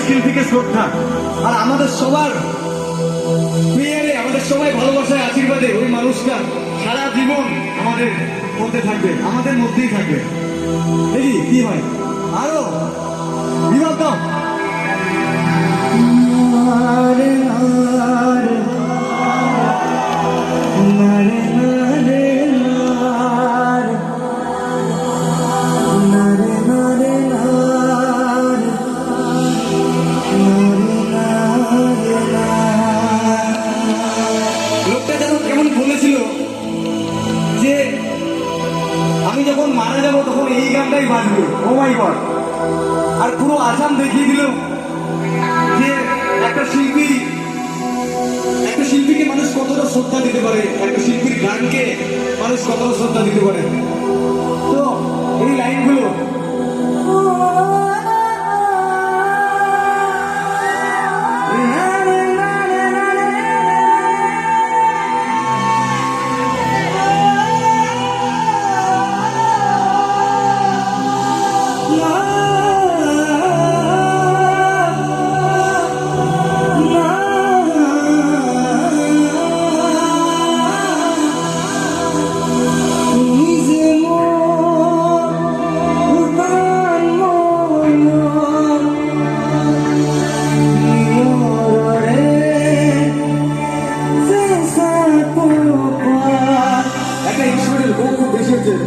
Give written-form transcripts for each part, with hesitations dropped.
শিল্পীকে শ্রদ্ধা। আর আমাদের সবার প্রিয়ারে, আমাদের সবাই ভালোবাসায় আশীর্বাদে ওই মানুষটা সারা জীবন আমাদের মধ্যে থাকবে, আমাদের মধ্যেই থাকবে। দেখি কি হয়। আরো বিভাগ দাও। লোকটা যেন কেমন বলেছিল যে আমি যখন মারা যাবো তখন এই গানটাই বাজবে। ও মাই গড। আর পুরো আসাম দেখিয়ে দিল যে একটা শিল্পীকে মানুষ কতটা শ্রদ্ধা দিতে পারে, একটা শিল্পীর গানকে মানুষ কতটা শ্রদ্ধা দিতে পারে। তো এই লাইনগুলো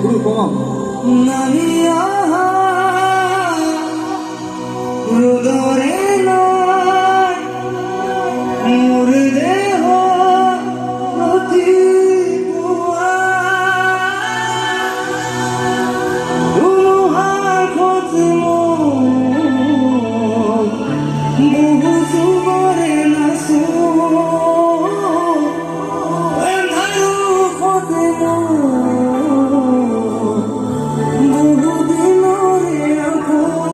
গুরু কম